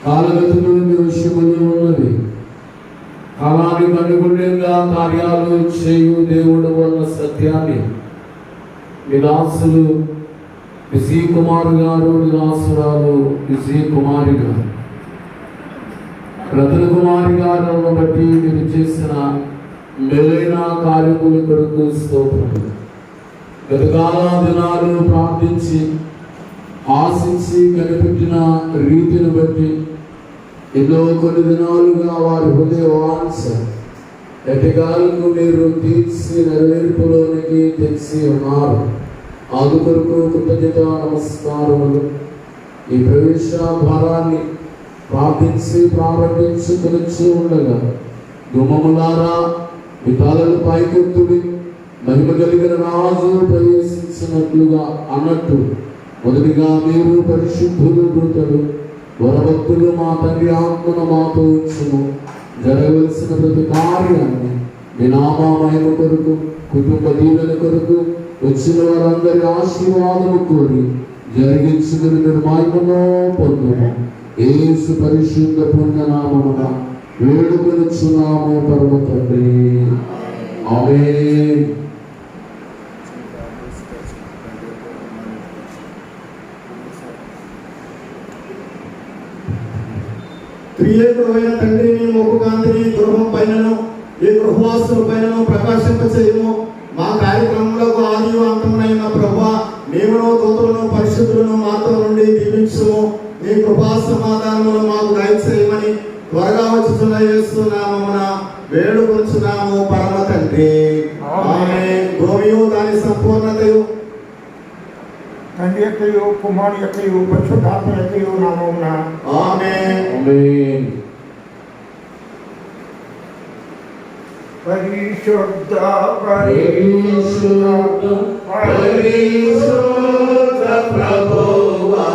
కాలగతులు మీ విషయములు ఉన్నవి. కాలానికి అనుగుణంగా కార్యాలు చేయు దేవుడు వల్ల సత్యాన్ని మీ దాసులు విజయ్ కుమార్ గారు, మీ దాసురాలు విజయ్ కుమారి గారు, రతన కుమారి గారు బట్టి మీరు చేసిన మేలైన కార్యముల కొరకు స్తోత్రములు. గతకాల దినాలు ప్రార్థించి ఆశించి కనిపెట్టిన రీతిని బట్టి ఎన్నో కొన్ని దినాలుగా వారి హృదయ వాంఛ ఎటగాలకు మీరు తీర్చి నెరవేర్పులోనికి తెచ్చి ఉన్నారు. అందుకొరకు కృతజ్ఞత నమస్కారములు. ఈ ప్రవేశ భారాన్ని ప్రార్థించి ప్రారంభించుకొనిచ్చి ఉండగా గుమ్మములారా మీ తలలు పైకెత్తుడి, మహిమ కలిగిన రాజు ప్రవేశించినట్లుగా అన్నట్టు మొదటిగా మీరు పరిశుద్ధులు మృతులు వరభక్తులు మా తండ్రి ఆత్మను మాతో ఉంచును. జరగవలసిన ప్రతి కార్యాన్ని మీ నామా మహిమ కొరకు, కుటుంబ దీవెన కొరకు, వచ్చిన వారందరి ఆశీర్వాదము కోరి జరిగించుకుని మీరు మహిమను పొందును. యేసు పరిశుద్ధ పుణ్యనామమున వేడుకొనుచున్నాము పరమ తండ్రి. ఆమేన్. త్రియేకుడైన తండ్రిని ముఖకాంతిని గృహం పైనను ఈ గృహవాసుల పైనను ప్రకాశింపచేయము. మా కార్యక్రమంలో ఆది అంతమునైన ప్రభువా, నీవును దూతలను పరిశుద్ధులను మాతో నుండి దీవించుము. నీ కృపా సమాధానములు మాకు దయచేయమని త్వరగా వచ్చుచున్న యేసు నామమున వేడుకొనుచున్నాము పరమ తండ్రి. ఆమేన్. భూమియు దాని సంపూర్ణతయు తండ్రి యొక్కయు కుమారుని యొక్కయు పరిశుద్ధాత్మ యొక్కయు నామమున ఆమేన్. ఆమేన్. పరిశుద్ధ పరిశుద్ధ పరిశుద్ధ ప్రభువా,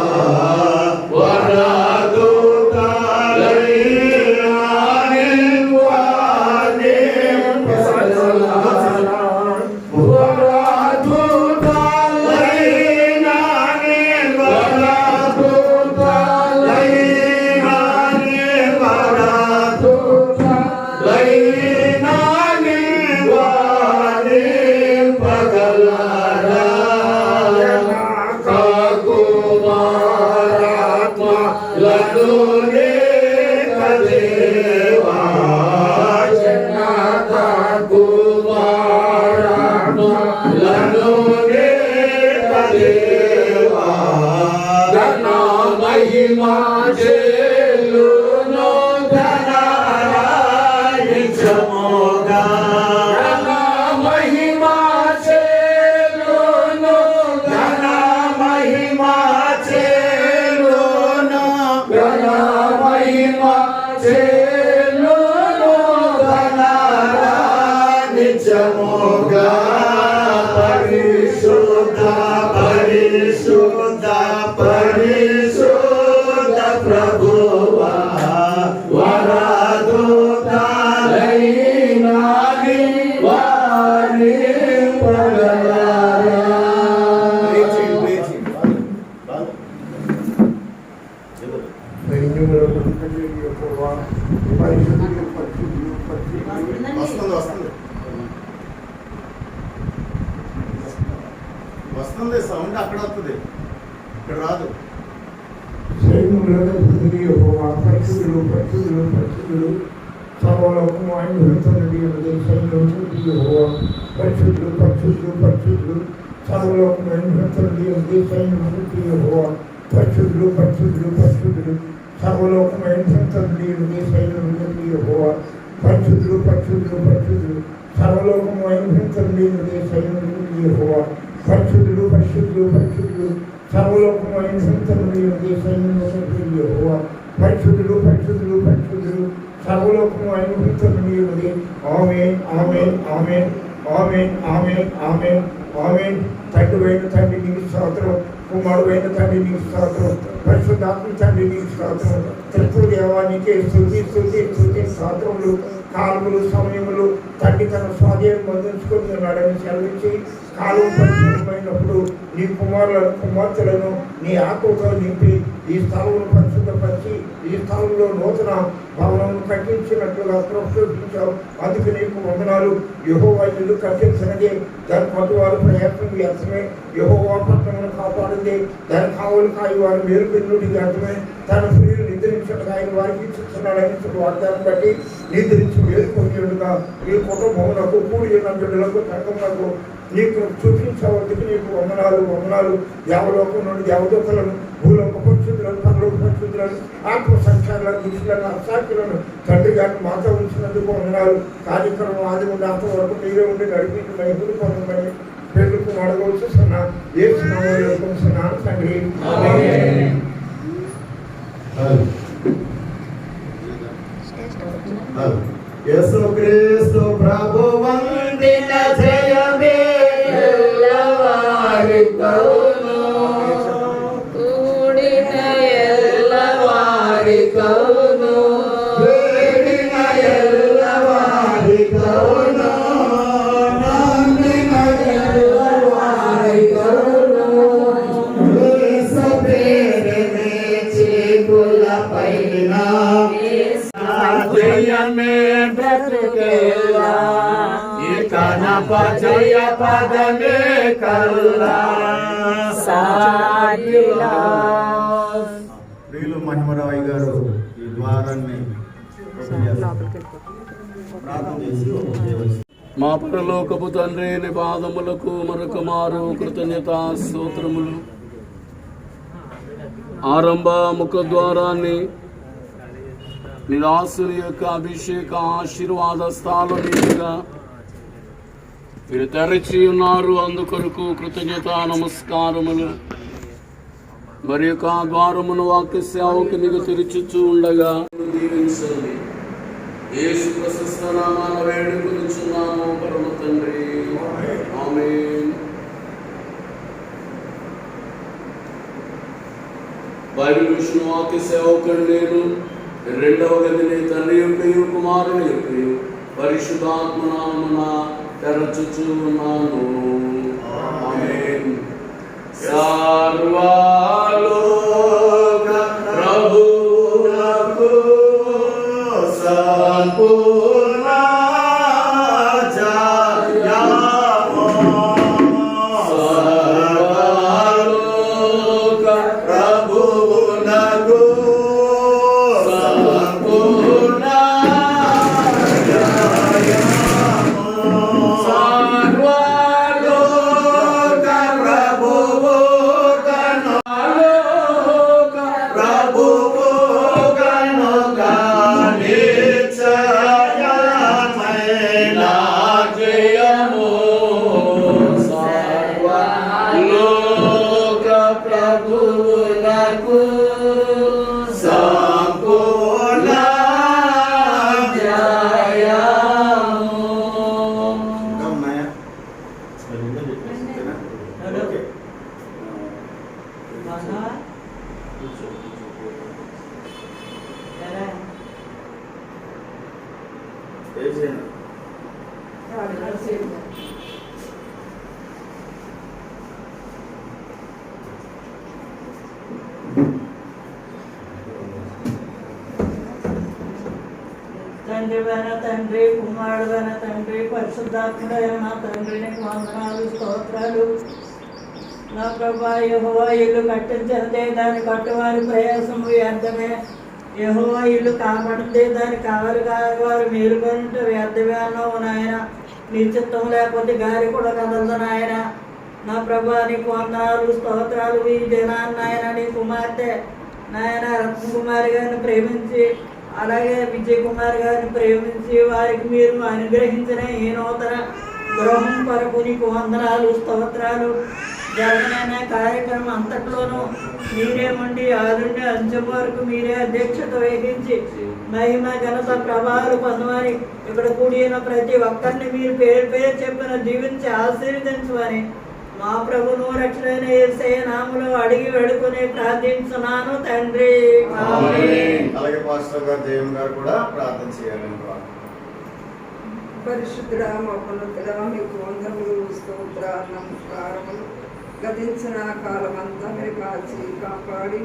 వస్తుంది సౌండ్ అక్కడ వస్తుంది, ఇక్కడ రాదు. పరిశుద్ధులు పరిశుద్ధులు పరిశుద్ధులు సర్వలోకము ఆయన వెళ్తున్నది పరిశుద్ధులు పరిశుద్ధులు పరిశుద్ధులు సర్వలోకము ఆయన వెళ్తున్నది పరిశుద్ధులు పరిశుద్ధులు పరిశుద్ధులు సర్వలోకము ఆయన వెళ్తున్నది పరిశుద్ధులు పరిశుద్ధులు పరిశుద్ధులు సర్వలోకము ఆయన వెళ్తున్నది పరిశుద్ధులు పరిశుద్ధులు పరిశుద్ధులు సర్వలోకము ఆయన వెళ్తున్నది పరిశుద్ధులు పరిశుద్ధులు పరిశుద్ధులు సర్వలోకము ఆయన వెళ్తున్నది. ఆమేన్ ఆమేన్ ఆమేన్ ఆమేన్ ఆమేన్ ఆమేన్ ఆమేన్. తండ్రి తండ్రి నీకు స్తోత్రం, కుమారుడైన తండ్రి నీకు స్తోత్రం, పరిశుద్ధాత్మ తండ్రి నీకు స్తోత్రం. త్రిపుర దేవానికి స్తుతి స్తుతి స్తుతి స్తోత్రములు. కాలములు సమయములు తండ్రి తన స్వాధీనం బంధించుకొని ఉన్నాడని సెలవించి కాలం పరిశుద్ధమైనప్పుడు నీ కుమార్తెలను నీ ఆత్మతో నింపి ఈ స్థలమును పరిశుద్ధపరిచి ఈ స్థలంలో నూతన భవనం కట్టించినట్లుగా ప్రోత్సహించావు. అందుకు నీకు వందనాలు. యెహోవా ఇల్లు కట్టించినది, దాని పట్టువారు ప్రయత్నం వ్యర్థమే. యెహోవా పట్టణమును కాపాడింది, దాని కావలు కాయి వారు మేలుపెన్నుడి వ్యర్థమే. తన ప్రియులు నిద్రించడం ఆయన వారికి ఇచ్చుతున్నాడని వాగ్దానం బట్టి నిద్రించి మేలుకొనియుడుగా ఈ కుటుంబమునకు కూడి ఉన్న బిడ్డలకు సంఘమునకు నీకు చూపించావు. అందుకు నీకు వందనాలు వందనాలు. దేవలోకం నుండి దేవదూతలను, భూలోక పరిశుద్ధులను, పరలోక పరిశుద్ధులను, ఆత్మ సంఖ్యాలను, దుష్టులను, అసాఖ్యులను తండ్రి గారిని మాతో ఉంచినందుకు వందనాలు. కార్యక్రమం ఆది నుండి అంతవరకు మీరే ఉండి నడిపించిన ఎదురు పొందమని పేరుకు అడగవచ్చు సన్నా ఏ స్నాను తండ్రి. యేసుక్రీస్తు ప్రభు వందిత జయమే ఎల్లవారి కౌను కూడిన ఎల్లవారి కౌను వేడిన ఎల్లవారి కౌను నందిన ఎల్లవారి కౌను యేసు పేరునే చీకుల పైన జయమే బ్రతుకేలా కనప జయ పదమే కల్లా సాగిలా. ప్రియులు మహిమరావు గారు ఈ ద్వారాన్ని ప్రార్థన చేసి మా పరలోకపు తండ్రి నీ పాదములకు మరొక మారు కృతజ్ఞతా స్తోత్రములు. ఆరంభ ముఖ ద్వారాన్ని మీ దాసుని యొక్క అభిషేక ఆశీర్వాద స్థానం మీదుగా మీరు తెరచి ఉన్నారు. అందుకొరకు కృతజ్ఞత నమస్కారములు. మరి యొక్క ద్వారమును వాక్య సేవకు నీకు తెరిచిచ్చు ఉండగా దీవించండి. యేసు ప్రశస్త నామాన వేడుకొనుచున్నాము పరమ తండ్రి, ఆమేన్. బైబిల్ విషయం వాక్య సేవకుడు నేను. రెండవ గదిని తండ్రి యొక్క కుమారుని యొక్క పరిశుద్ధాత్మ నామమున తెరచుచు ఉన్నాను. ఆమేన్. సర్వలోక ప్రభువునకు సంపూర్ణ జయము. సర్వలోక ప్రభువునకు సంపూర్ణ తండ్రివైన తండ్రి, కుమారుడైన తండ్రి, పరిశుద్ధాత్ముడైన నా తండ్రి, నీకు వందనాలు స్తోత్రాలు. నా ప్రభా, యెహోవా ఇల్లు కట్టించదే, దాని కట్టువారి ప్రయాసము వ్యర్థమే. యెహోవా ఇల్లు కాపాడితే దాని కావాలి వారు మీరు కొంటే వ్యర్థమే అన్నావు నాయన. నీ చిత్తం లేకపోతే గారి కూడా కదలదు నాయన. నా ప్రభా, నీకు వందనాలు స్తోత్రాలు. ఈ జనాన్ని నాయన నీ కుమార్తె నాయన రత్నకుమారి గారిని ప్రేమించి, అలాగే విజయ్ కుమార్ గారిని ప్రేమించి వారికి మీరు అనుగ్రహించిన ఈ నూతన గృహం కొరకు నీకు వందనాలు స్తోత్రాలు. జరగనైన కార్యక్రమం అంతట్లోనూ మీరే ఉండి ఆదుండి అంచెం వరకు మీరే అధ్యక్షత వహించి మహిమ ఘనత ప్రభావాలు పొందమని ఇక్కడ కూడిన ప్రతి ఒక్కరిని మీరు పేరు పేరు చెప్పిన దీవించి ఆశీర్వదించమని మా ప్రభును రక్షణ యేసయ్య నామములో అడిగి వేడుకొని ప్రార్థించున్నాను తండ్రి. అలాగే పాస్టర్ గారు దేవం గారు కూడా ప్రార్థన చేయాలని. పరిశుద్ధుడా మహోన్నతుడా, మీకు వందనములు స్తోత్రాలు నమస్కారములు. గతించిన కాలమంతా మీరు కాచి కాపాడి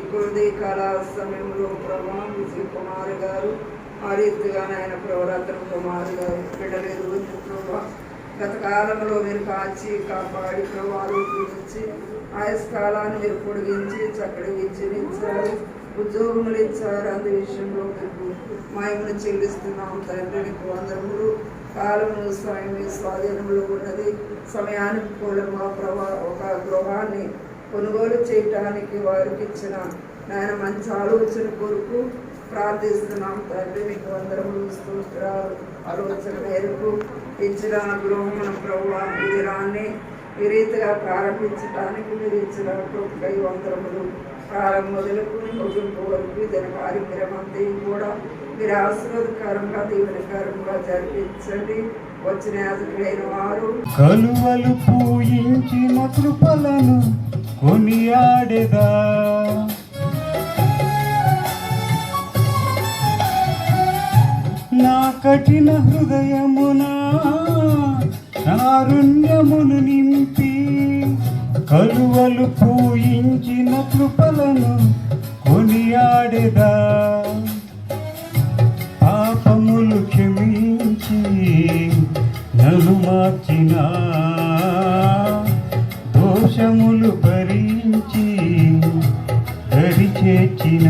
ఈ కొద్ది కాల సమయంలో ప్రభా విజయ్ కుమార్ గారు ఆ రీతిగా ఆయన ప్రవరత్న కుమార్ గారు బిడ్డలు ఎదుగుతుంది ప్రభా. గత కాలంలో మీరు కాచి కాపాడి ప్రభావాలు గురించి ఆయస్కాలాన్ని మీరు పొడిగించి చక్కటి విద్యనిచ్చారు, ఉద్యోగములు ఇచ్చారు. అందు విషయంలో మీకు మహిమను చెల్లిస్తున్నాం తండ్రి. నీకు వందనములు. కాలము స్వయం మీ స్వాధీనంలో ఉన్నది. సమయానికి కూడా మా ఒక గృహాన్ని కొనుగోలు చేయటానికి వారికి ఇచ్చిన నాయన మంచి ఆలోచన కొరకు ప్రార్థిస్తున్నాం తండ్రి. మీకు వందనములు, స్తోత్రాలు. ఆలోచన మేరకు ఇచ్చిన గృహమున ప్రభు ఈ దినాన్ని ఈ రీతిగా ప్రారంభించడానికి మీరు ఇచ్చిన కృపకై వందనములు. ప్రారంభం మొదలుకు ముగింపు వరకు దిన కార్యక్రమంతా కూడా మీరు ఆశీర్వాదకరంగా దీవెనకరంగా జరిపించండి. వచ్చిన యాజకులైన వారు కలువలు పూయించిన కృపలను కొనియాడెదా, నా కఠిన హృదయమున కారుణ్యమును నింపి కలువలు పూయించిన కృపలను కొనియాడెదా. పాపములు క్షమించి నన్ను మార్చిన, దోషములు భరించి దరి చేర్చిన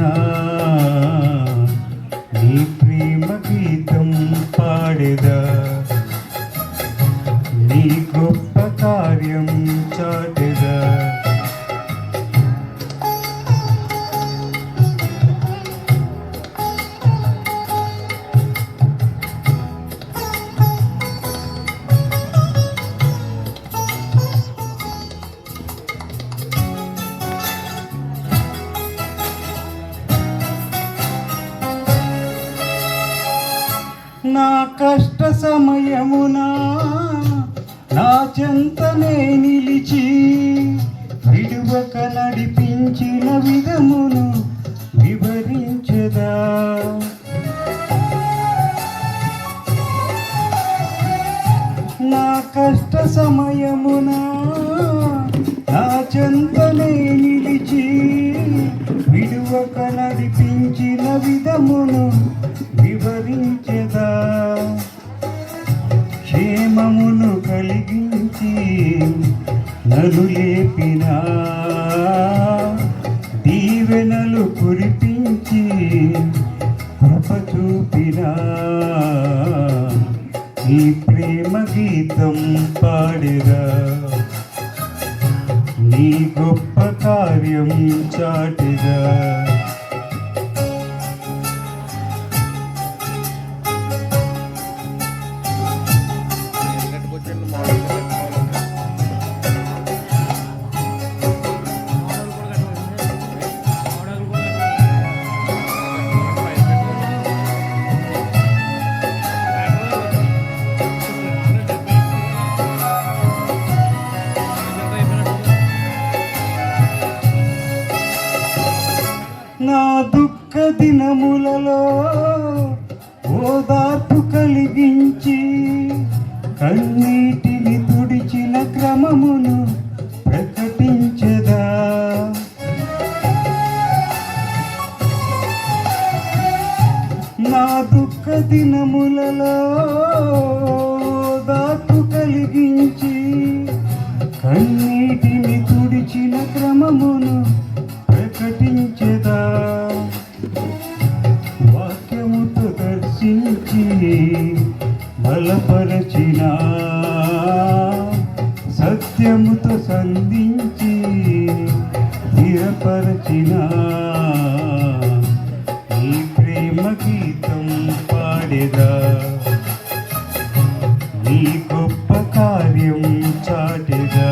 నీ ప్రేమ గీతం పాడెదా, నీ గొప్ప కార్యం చాటెదా. నా కష్ట సమయమున నా చెంతనే నిలిచి విడువక నడిపించిన విధమును వివరించెదా. నా కష్ట సమయమున నా చెంతనే నిలిచి విడువక నడిపించిన విధమును వివరించెదా. క్షేమమును కలిగించి నన్ను లేపిన, దీవెనలు కురిపించి కృప చూపిన ఈ ప్రేమ గీతం పాడెదా, నీ గొప్ప కార్యం చాటెదా. నా దుఃఖ దినములలో ఓదార్పు కలిగించి కన్నీటిని తుడిచిన క్రమమును ప్రకటించెదా. నా దుఃఖ దినములలో ఓదార్పు కలిగించి కన్నీటిని తుడిచిన క్రమమును ప్రకటించెదా. వాక్యముతో దర్శించి బలపరచిన, సత్యముతో సంధించి స్థిరపరచిన ఈ ప్రేమ గీతం పాడెదా, నీ గొప్ప కార్యం చాటెదా.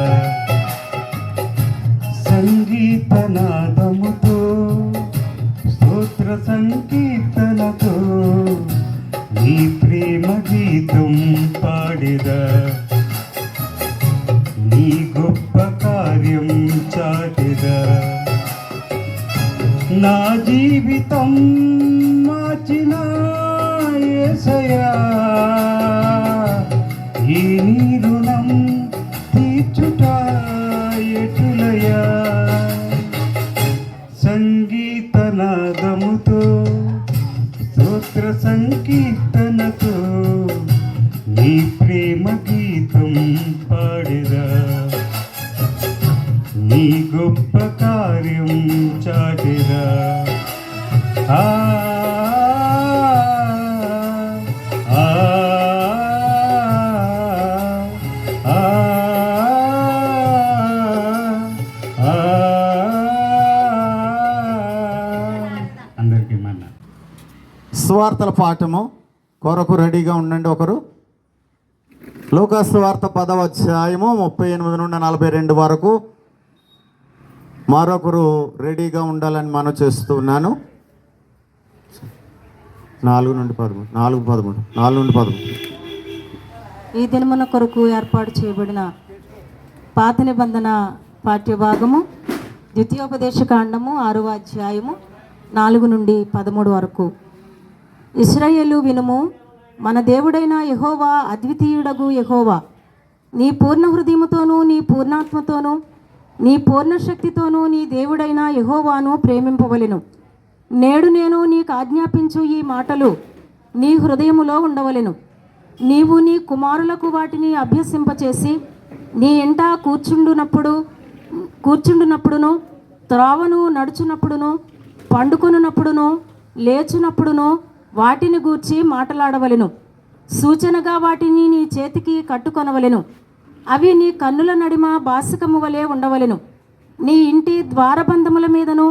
సంగీతనాదముతో స్తోత్ర సంకీర్తనతో నీ ప్రేమ గీతం పాడెదా, నీ గొప్ప కార్యం చాటెదా. నా జీవితం మార్చిన యేసయ్యా, ఈ నీ రుణం తీర్చుట ఎటులయా. సంగీ స్తోత్ర సంకీర్తనతో నీ ప్రేమ గీతం పాడెదా, నీ గొప్ప కార్యం చాటెదా. ఆ ఆ ఆ అందరికీ మన్నా. సువార్తల పాఠము కొరకు రెడీగా ఉండండి. ఒకరు లూకాసు సువార్త 10వ అధ్యాయము 38 నుండి 42 వరకు. మరొకరు రెడీగా ఉండాలని మనం చేస్తున్నాను. 4 నుండి 13. ఈ దినమున కొరకు ఏర్పాటు చేయబడిన పాత నిబంధన పాఠ్యభాగము ద్వితీయోపదేశకాండము 6వ అధ్యాయము 4 నుండి 13 వరకు. ఇశ్రాయేలు వినుము, మన దేవుడైన యెహోవా అద్వితీయుడగు యెహోవా. నీ పూర్ణ హృదయముతోనూ నీ పూర్ణాత్మతోనూ నీ పూర్ణ శక్తితోనూ నీ దేవుడైన యెహోవాను ప్రేమింపవలెను. నేడు నేను నీకు ఆజ్ఞాపించు ఈ మాటలు నీ హృదయములో ఉండవలెను. నీవు నీ కుమారులకు వాటిని అభ్యసింపచేసి నీ ఇంట కూర్చుండునప్పుడును త్రోవను నడుచునప్పుడును పండుకొనున్నప్పుడును లేచునప్పుడును వాటిని గూర్చి మాట్లాడవలెను. సూచనగా వాటిని నీ చేతికి కట్టుకొనవలెను. అవి నీ కన్నుల నడిమ బాసికము వలె ఉండవలెను. నీ ఇంటి ద్వారబంధముల మీదను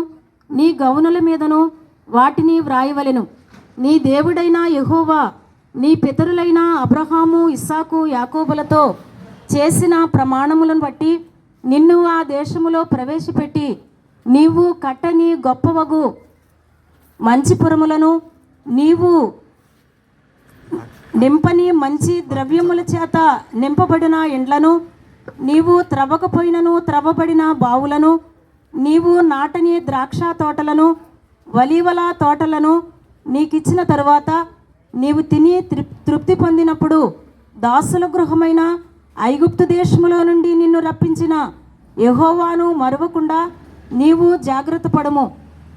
నీ గౌనుల మీదను వాటిని వ్రాయవలెను. నీ దేవుడైన యెహోవా నీ పితరులైన అబ్రహాము, ఇస్సాకు, యాకోబులతో చేసిన ప్రమాణములను బట్టి నిన్ను ఆ దేశములో ప్రవేశపెట్టి నీవు కట్టని గొప్పవగు మంచి పురములను నీవు నింపని మంచి ద్రవ్యముల చేత నింపబడిన ఇండ్లను నీవు త్రవ్వకపోయినను త్రవ్వబడిన బావులను నీవు నాటని ద్రాక్ష తోటలను వలీవల తోటలను నీకిచ్చిన తరువాత నీవు తిని తృప్తి పొందినప్పుడు దాసుల గృహమైన ఐగుప్తు దేశములో నుండి నిన్ను రప్పించిన యెహోవాను మరువకుండా నీవు జాగ్రత్త పడము.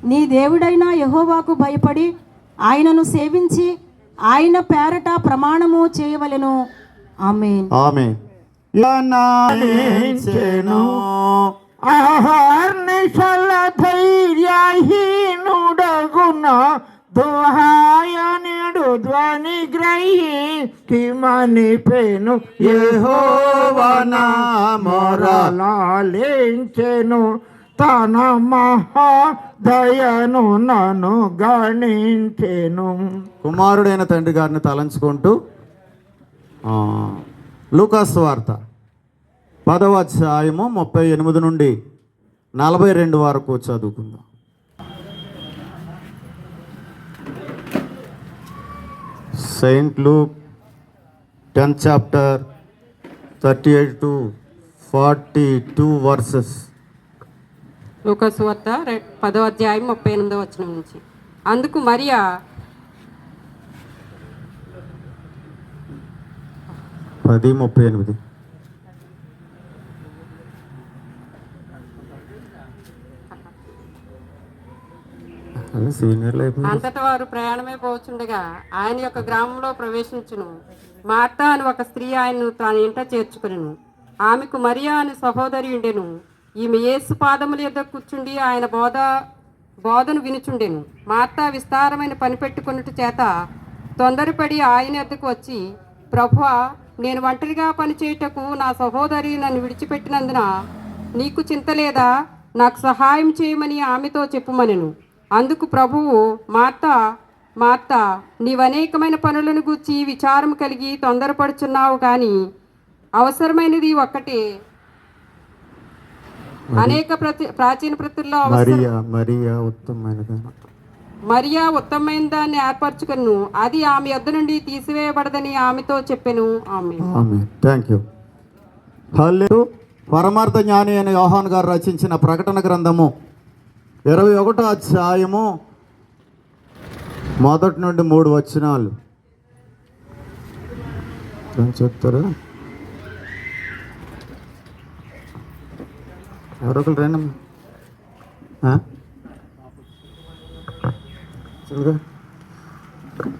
నీ దేవుడైన యెహోవాకు భయపడి ఆయనను సేవించి ఆయన పేరట ప్రమాణము చేయవలెను. ఆమేన్. ఆమేన్. ఆహార్నిశల ధైర్యహీనుడగున దోహాయనుడు ధ్వని గ్రహిమని పెను యెహోవా నా మొరలాలించెను. తన మహాదయను నన్ను గణించెను. కుమారుడైన తండ్రి గారిని తలంచుకుంటూ లూకాసు వార్త 10వ అధ్యాయము 38 నుండి 42 వరకు చదువుకుందాం. Saint Luke 10th chapter 38 to 42 verses. లూకాసు వార్త 10వ అధ్యాయం 38వ వచనం నుంచి. అందుకు మరియా 10:38. అంతటా వారు ప్రయాణమే పోచుండగా ఆయన యొక్క గ్రామంలో ప్రవేశించును. మార్తా అని ఒక స్త్రీ ఆయన్ను తన ఇంట చేర్చుకునెను. ఆమెకు మరియా అని సహోదరి ఉండెను. ఈమె యేసు పాదముల యొద్ద కూర్చుండి ఆయన బోధను వినుచుండెను. మార్తా విస్తారమైన పని పెట్టుకున్నట్టు చేత తొందరపడి ఆయన యొద్దకు వచ్చి, ప్రభువా, నేను ఒంటరిగా పనిచేయుటకు నా సహోదరి నన్ను విడిచిపెట్టినందున నీకు చింత లేదా? నాకు సహాయం చేయమని ఆమెతో చెప్పుమనెను. అందుకు ప్రభువు, మార్తా మార్తా, నీవనేకమైన పనులను గూర్చి విచారం కలిగి తొందరపడుచున్నావు, కానీ అవసరమైనది ఒక్కటే. అనేక ప్రాచీన ప్రతుల్లో మరియా ఉత్తమమైన దాన్ని ఏర్పరచుకును, అది ఆమె యొద్ద నుండి తీసివేయబడదని ఆమెతో చెప్పెను. Thank you. పరమార్థ జ్ఞాని అని యోహాన్ గారు రచించిన ప్రకటన గ్రంథము 21వ అధ్యాయము 1 నుండి 3 వచనాలు చెప్తారా? ఎవరొకరు రండి.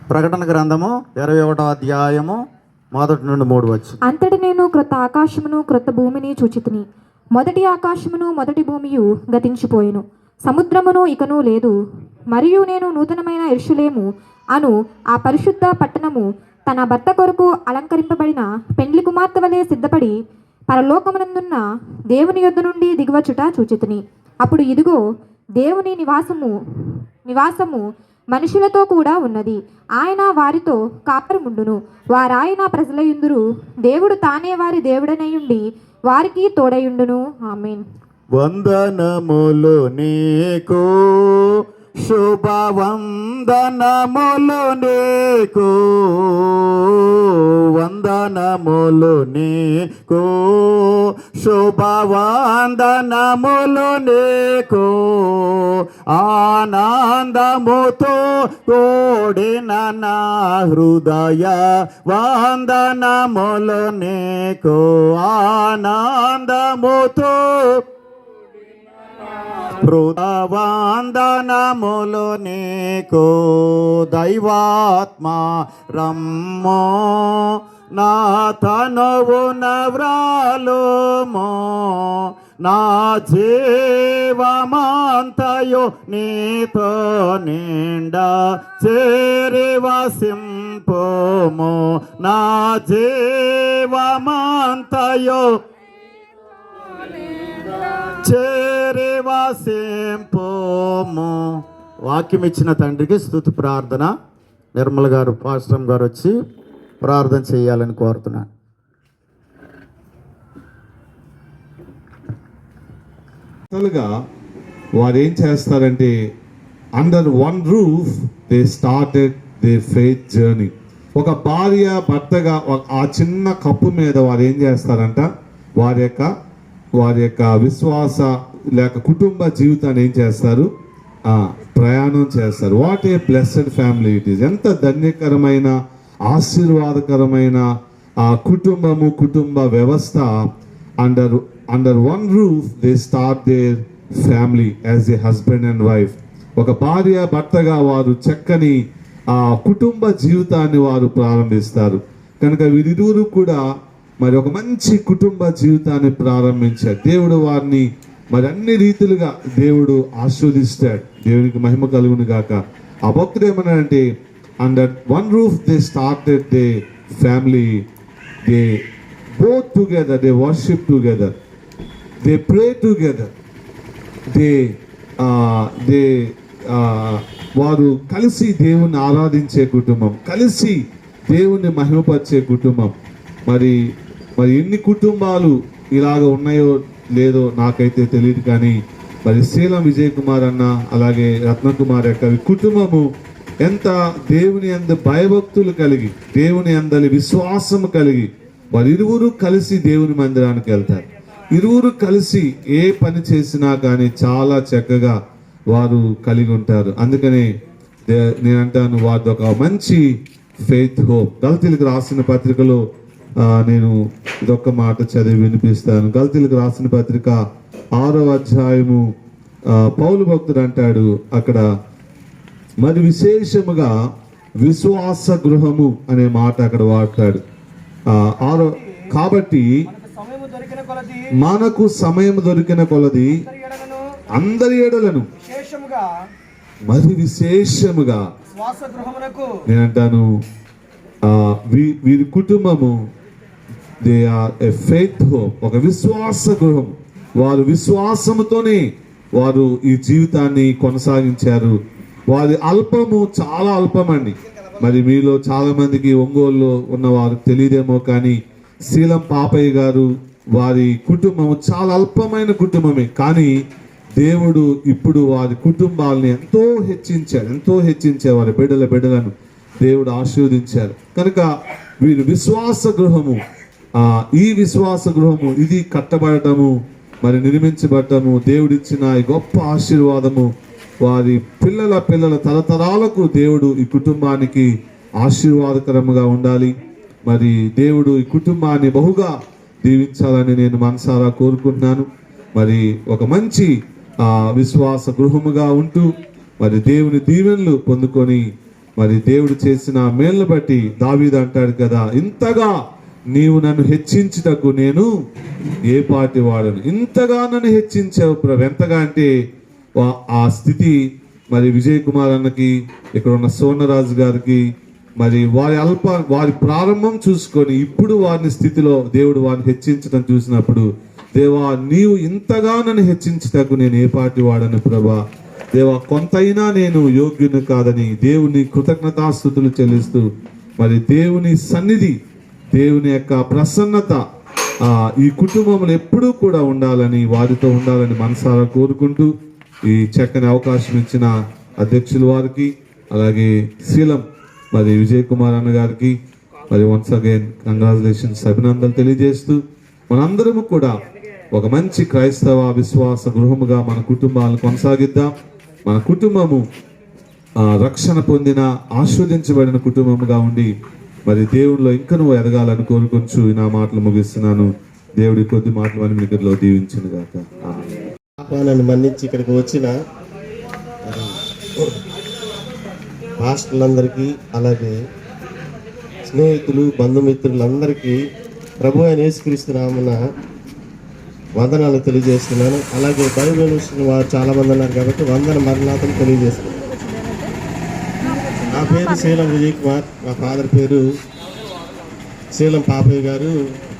ప్రకటన గ్రంథము 21వ అధ్యాయము 1 నుండి 3 వచ్చు. అంతటి నేను క్రొత్త ఆకాశమును క్రొత్త భూమిని చూచితిని. మొదటి ఆకాశమును మొదటి భూమియు గతించిపోయెను, సముద్రమును ఇకను లేదు. మరియు నేను నూతనమైన యెరూషలేము అను ఆ పరిశుద్ధ పట్టణము తన భర్త కొరకు అలంకరింపబడిన పెండ్లి కుమార్తె వలె సిద్ధపడి పరలోకమునందున్న దేవుని యొద్ద నుండి దిగువచుట చూచితిని. అప్పుడు ఇదిగో దేవుని నివాసము మనుషులతో కూడా ఉన్నది. ఆయన వారితో కాపురముండును. వారాయన ప్రజలయుందురు. దేవుడు తానే వారి దేవుడనయుండి వారికి తోడయుండును. ఆమేన్. వందనములు నీకు, శుభవందనములు నీకు, వందనములు నీకు, శుభవందనములు నీకు, ఆనందముతో కూడిన నా హృదయ వందనములు నీకు, ఆనందముతో వందనములు నీకు. దైవాత్మ రమ్మో నా తనువు నవ్రాలుమో, నా జీవమంతయు నీతో నిండా చేరి వసింపుము, నా జీవమంతయు చేరి వసింపుము. వాక్యం ఇచ్చిన తండ్రికి స్తుతి ప్రార్థన. నిర్మల్ గారు, పాస్టర్ గారు వచ్చి ప్రార్థన చేయాలని కోరుతున్నాను. వారు ఏం చేస్తారంటే, under one roof they started they faith journey. ఒక భార్య భర్తగా ఆ చిన్న కప్పు మీద వారు ఏం చేస్తారంట, వారి యొక్క విశ్వాస లేక కుటుంబ జీవితాన్ని ఏం చేస్తారు, ప్రయాణం చేస్తారు. What a blessed family it is. ఎంత ధన్యకరమైన ఆశీర్వాదకరమైన ఆ కుటుంబ వ్యవస్థ. Under one roof they start their family as a husband and wife. ఒక భార్య భర్తగా వారు చక్కని ఆ కుటుంబ జీవితాన్ని వారు ప్రారంభిస్తారు. కనుక వీరిరువురు కూడా మరి ఒక మంచి కుటుంబ జీవితాన్ని ప్రారంభించారు. దేవుడు వారిని మరి అన్ని రీతిలుగా దేవుడు ఆశీర్వదిస్తాడు. దేవునికి మహిమ కలుగును గాక. ఆ భక్తుడు ఏమన్నాడంటే, under one roof they started they family, they both together, they worship together, they pray together, వారు కలిసి దేవుణ్ణి ఆరాధించే కుటుంబం, కలిసి దేవుణ్ణి మహిమపరిచే కుటుంబం. మరి ఎన్ని కుటుంబాలు ఇలాగ ఉన్నాయో లేదో నాకైతే తెలియదు, కానీ మరి శీలం విజయ్ కుమార్ అన్న అలాగే రత్నకుమార్ యొక్క కుటుంబము ఎంత దేవుని అందు భయభక్తులు కలిగి, దేవుని అందలి విశ్వాసము కలిగి వారు ఇరువురు కలిసి దేవుని మందిరానికి వెళ్తారు. ఇరువురు కలిసి ఏ పని చేసినా కానీ చాలా చక్కగా వారు కలిగి ఉంటారు. అందుకనే నేను అంటాను, వారిది ఒక మంచి ఫెయిత్ హోప్. గలతీలకు రాసిన పత్రికలో నేను ఇదొక్క మాట చదివి వినిపిస్తాను. గలతీలకు రాసిన పత్రిక 6వ అధ్యాయము పౌలు భక్తుడు అంటాడు అక్కడ, మరి విశేషముగా విశ్వాస గృహము అనే మాట అక్కడ వాడతాడు. కాబట్టి మనకు సమయం దొరికిన కొలది అందరి ఎడలను మరి విశేషముగా నేనంటాను వీరి కుటుంబము they are a faith home, ఒక విశ్వాస గృహం. వారు విశ్వాసముతోనే వారు ఈ జీవితాన్ని కొనసాగించారు. వారి అల్పము చాలా అల్పమండి. మరి మీలో చాలా మందికి ఒంగోలులో ఉన్నవారు తెలియదేమో, కానీ శీలం పాపయ్య గారు వారి కుటుంబము చాలా అల్పమైన కుటుంబమే, కానీ దేవుడు ఇప్పుడు వారి కుటుంబాలని ఎంతో హెచ్చించారు. వారి బిడ్డలను దేవుడు ఆశీర్వదించారు. కనుక వీరు విశ్వాస గృహము, ఈ విశ్వాస గృహము ఇది కట్టబడటము, మరి నిర్మించబడటము దేవుడిచ్చిన ఈ గొప్ప ఆశీర్వాదము. వారి పిల్లల తరతరాలకు దేవుడు ఈ కుటుంబానికి ఆశీర్వాదకరముగా ఉండాలి. మరి దేవుడు ఈ కుటుంబాన్ని బహుగా దీవించాలని నేను మనసారా కోరుకుంటున్నాను. మరి ఒక మంచి విశ్వాస గృహముగా ఉంటూ మరి దేవుని దీవెనలు పొందుకొని మరి దేవుడు చేసిన మేళ్ళను బట్టి దావీదు అంటాడు కదా, ఇంతగా నీవు నన్ను హెచ్చించుటకు నేను ఏ పాటి వాడను. ఇంతగా నన్ను హెచ్చించావు ప్రభు. ఎంతగా అంటే ఆ స్థితి మరి విజయ్ కుమార్ అన్నకి, ఇక్కడ ఉన్న సోనరాజు గారికి, మరి వారి ప్రారంభం చూసుకొని ఇప్పుడు వారిని స్థితిలో దేవుడు వారిని హెచ్చించడం చూసినప్పుడు, దేవా నీవు ఇంతగా నన్ను హెచ్చించుటకు నేను ఏ పాటి వాడను ప్రభా. దేవా కొంతైనా నేను యోగ్యుని కాదని దేవుని కృతజ్ఞతాస్తుతులు చెల్లిస్తూ, మరి దేవుని సన్నిధి, దేవుని యొక్క ప్రసన్నత ఈ కుటుంబంలో ఎప్పుడూ కూడా ఉండాలని, వారితో ఉండాలని మనసారా కోరుకుంటూ, ఈ చక్కని అవకాశం ఇచ్చిన అధ్యక్షుల వారికి, అలాగే శీలం మరి విజయ్ కుమార్ అన్న గారికి మరి వన్స్ అగైన్ కంగ్రాచులేషన్స్, అభినందనలు తెలియజేస్తూ, మనందరము కూడా ఒక మంచి క్రైస్తవ విశ్వాస గృహముగా మన కుటుంబాలను కొనసాగిద్దాం. మన కుటుంబము రక్షణ పొందిన, ఆస్వాదించబడిన కుటుంబముగా ఉండి మరి దేవునిలో ఇంకా నువ్వు ఎదగాలని కోరుకొంచు నా మాటలు ముగిస్తున్నాను. దేవుడి కొద్ది మాటలు అని మీలో దీవించును గాక. ఆహ్వానాన్ని మన్నించి ఇక్కడికి వచ్చిన పాస్టర్లందరికీ, అలాగే స్నేహితులు, బంధుమిత్రులందరికీ ప్రభు అయిన యేసుక్రీస్తు నామమున వందనాలు తెలియజేస్తున్నాను. అలాగే బైబిల్ వారు చాలామంది ఉన్నారు కాబట్టి వందన మరణాతను తెలియజేస్తున్నాను. నా పేరు శీలం విజయ్ కుమార్, మా ఫాదర్ పేరు శీలం పాపయ్య గారు.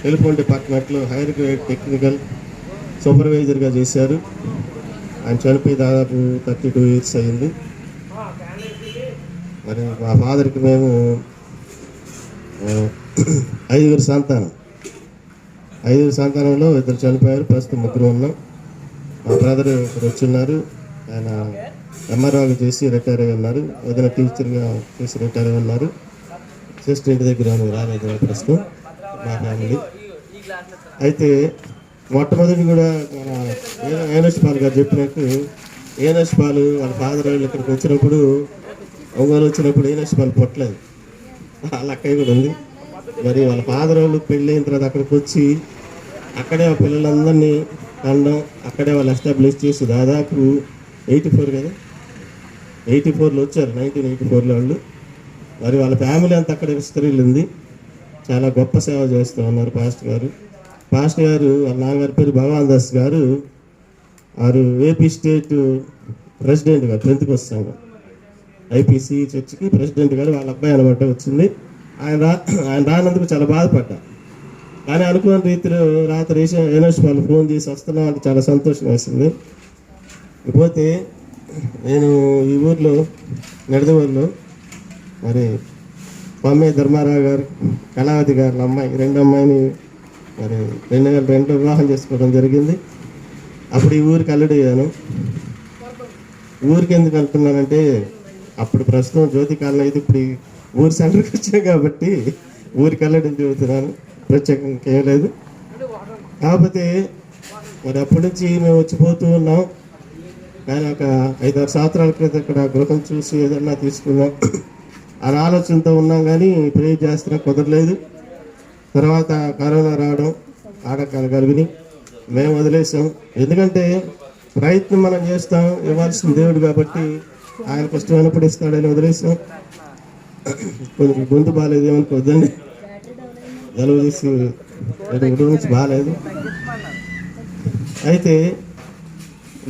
టెలిఫోన్ డిపార్ట్మెంట్లో హైర్ గ్రేడ్ టెక్నికల్ సూపర్వైజర్గా చేశారు. ఆయన చనిపోయి దాదాపు 32 years అయింది. మరి మా ఫాదర్కి మేము 5 సంతానం. 5 సంతానంలో 2 చనిపోయారు, ప్రస్తుతం 3 ఉన్నాం. మా బ్రదర్ ఇక్కడ వచ్చున్నారు, ఆయన ఎంఆర్ఓగా చేసి రిటైర్ అయి ఉన్నారు. ఏదైనా టీచర్గా చేసి రిటైర్ అయి ఉన్నారు. సిస్టర్ ఇంటి దగ్గర రాలేదు ప్రస్తుతం మా ఫ్యామిలీ. అయితే మొట్టమొదటి కూడా మన ఏనస్ పాల్ గారు చెప్పినట్టు, ఏనస్ పాలు వాళ్ళ ఫాదర్ వాళ్ళు ఇక్కడికి వచ్చినప్పుడు, ఒంగోలు వచ్చినప్పుడు ఏనస్ పాలు పుట్టలేదు. వాళ్ళ అక్కయ్య కూడా ఉంది. మరి వాళ్ళ ఫాదర్ వాళ్ళు పెళ్ళి అయిన తర్వాత అక్కడికి వచ్చి అక్కడే ఆ పిల్లలందరినీ అనడం, అక్కడే వాళ్ళు ఎస్టాబ్లిష్ చేసి దాదాపు 84 కదా, 84లో వచ్చారు, 1984లో వాళ్ళు. మరి వాళ్ళ ఫ్యామిలీ అంతా అక్కడ విస్తరిల్లింది. చాలా గొప్ప సేవ చేస్తూ ఉన్నారు పాస్టర్ గారు. పాస్టర్ గారు వాళ్ళ నాన్నగారి పేరు భగవాన్ దాస్ గారు, వారు ఏపీ స్టేట్ ప్రెసిడెంట్గా, పెంతెకోస్తు సంఘం ఐపీసీ చర్చికి ప్రెసిడెంట్ గారు వాళ్ళ అబ్బాయి అనమాట వచ్చింది. ఆయన రానందుకు చాలా బాధపడ్డా. కానీ అనుకున్న రీతిలో రాత్రి ఏనోష్ వాళ్ళు ఫోన్ చేసి వస్తున్నాం అంటే చాలా సంతోషం వేసింది. పోతే నేను ఈ ఊర్లో నెడదవోలులో మరి మమ్మీ ధర్మారావు గారు, కళావతి గారు అమ్మాయి, 2 అమ్మాయిని మరి 2002 వివాహం చేసుకోవడం జరిగింది. అప్పుడు ఈ ఊరికి అల్లుడయ్యాను. ఊరికి ఎందుకు అంటున్నానంటే, అప్పుడు ప్రస్తుతం జ్యోతి కాలనీ అయితే ఇప్పుడు ఊరి సెంటర్కి వచ్చాం కాబట్టి ఊరికి అల్లుడని చెబుతున్నాను, ప్రత్యేకంగా ఏం లేదు. కాకపోతే మరి అప్పటి నుంచి మేము వచ్చిపోతూ ఉన్నాం. కానీ ఒక 5-6 సంవత్సరాల క్రితం ఇక్కడ గృహం చూసి ఏదన్నా తీసుకుందాం అని ఆలోచనతో ఉన్నాం, కానీ ప్రే చేస్తున్నా కుదరలేదు. తర్వాత కరోనా రావడం, ఆటంకాలు కలిగి మేము వదిలేసాం. ఎందుకంటే ప్రయత్నం మనం చేస్తాం, ఇవ్వాల్సిన దేవుడు కాబట్టి ఆయనకు ఇష్టమైనప్పుడు ఇస్తాడని వదిలేసాం. కొంచెం గొంతు బాగాలేదు ఏమనుకోవద్దండి, జలుబు తీసి 2 నుంచి బాగాలేదు. అయితే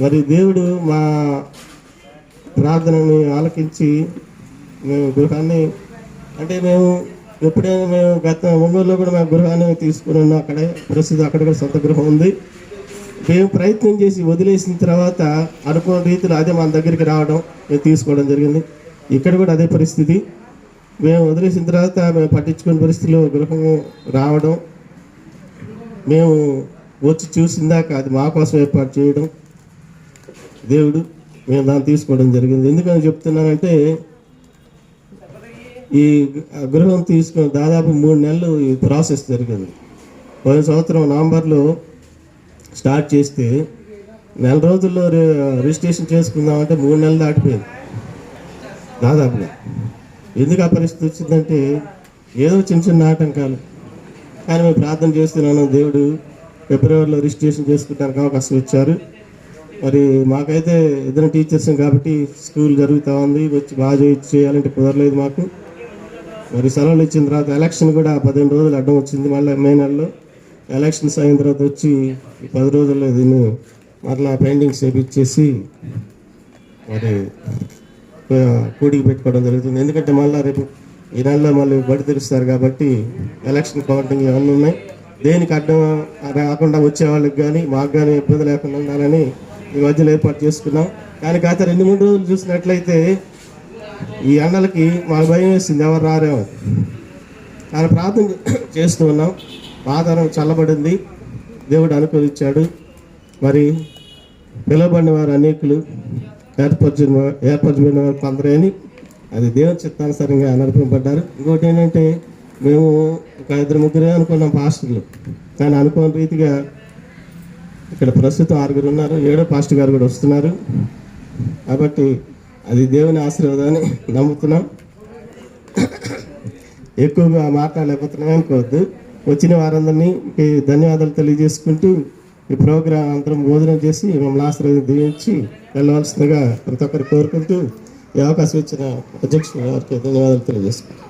మరి దేవుడు మా ప్రార్థనని ఆలకించి మేము గృహాన్ని, అంటే మేము ఎప్పుడైనా మేము గత ఒంగోలులో కూడా మేము గృహాన్ని తీసుకుని ఉన్నాం. అక్కడే ప్రస్తుతం అక్కడ కూడా సొంత గృహం ఉంది. మేము ప్రయత్నం చేసి వదిలేసిన తర్వాత అనుకున్న రీతిలో అదే మన దగ్గరికి రావడం, మేము తీసుకోవడం జరిగింది. ఇక్కడ కూడా అదే పరిస్థితి. మేము వదిలేసిన తర్వాత మేము పట్టించుకునే పరిస్థితిలో గృహం రావడం, మేము వచ్చి చూసిందాక అది మా కోసం ఏర్పాటు చేయడం, దేవుడు మేము దాన్ని తీసుకోవడం జరిగింది. ఎందుకని చెప్తున్నానంటే, ఈ గృహం తీసుకుని దాదాపు 3 నెలలు ఈ ప్రాసెస్ జరిగింది. పోయిన సంవత్సరం నవంబర్లో స్టార్ట్ చేస్తే 4 రోజుల్లో రిజిస్ట్రేషన్ చేసుకుందామంటే 3 నెలలు దాటిపోయింది దాదాపుగా. ఎందుకు ఆ పరిస్థితి వచ్చిందంటే, ఏదో చిన్న ఆటంకాలు. కానీ మేము ప్రార్థన చేస్తున్నాను, దేవుడు ఫిబ్రవరిలో రిజిస్ట్రేషన్ చేసుకోవడానికి అవకాశం ఇచ్చారు. మరి మాకైతే ఇద్దరు టీచర్స్ కాబట్టి స్కూల్ జరుగుతూ ఉంది, వచ్చి బాగా చేయాలంటే కుదరలేదు మాకు. మరి సెలవులు ఇచ్చిన తర్వాత ఎలక్షన్ కూడా 15 రోజులు అడ్డం వచ్చింది. మళ్ళీ మే నెలలో ఎలక్షన్స్ అయిన తర్వాత వచ్చి 10 రోజుల్లో దీన్ని మరలా పెయింటింగ్స్ చేపించేసి మరి కూడికి పెట్టుకోవడం జరుగుతుంది. ఎందుకంటే మళ్ళీ రేపు ఈ నెలలో మళ్ళీ బడి తెరుస్తారు కాబట్టి ఎలక్షన్ కౌంటింగ్ ఇవన్నీ ఉన్నాయి. దేనికి అడ్డం రాకుండా వచ్చే వాళ్ళకి కానీ మాకు కానీ ఇబ్బంది లేకుండా ఉండాలని ఈ మధ్యలో ఏర్పాటు చేసుకున్నాం. కానీ గత 2-3 రోజులు చూసినట్లయితే ఈ ఎండలకి మాకు భయం వేసింది, ఎవరు రారేమో. కానీ ప్రార్థన చేస్తూ ఉన్నాం. వాతావరణం చల్లబడింది, దేవుడు అనుకూలించాడు. మరి పిలువబడిన వారు అనేకులు, ఏర్పరచబడిన వారు కొందరేని అది దేవుని చిత్తానుసారంగా నడిపింపబడ్డారు. ఇంకోటి ఏంటంటే మేము ఒక 2-3 అనుకున్నాం పాస్టర్లు, కానీ అనుకోని రీతిగా ఇక్కడ ప్రస్తుతం 6 ఉన్నారు, 7వ పాస్టర్ గారు కూడా వస్తున్నారు. కాబట్టి అది దేవుని ఆశీర్వాదాన్ని నమ్ముతున్నాం. ఎక్కువగా మాట్లాడలేకపోతున్నాం అనుకోవద్దు. వచ్చిన వారందరినీ ధన్యవాదాలు తెలియజేసుకుంటూ ఈ ప్రోగ్రాం అందరం భోజనం చేసి మమ్మల్ని ఆశీర్వాదం దీవించి వెళ్ళవలసిందిగా ప్రతి ఒక్కరు కోరుకుంటూ ఈ అవకాశం ఇచ్చిన అధ్యక్షుడు గారికి ధన్యవాదాలు తెలియజేసుకుంటాం.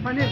పన్నీర్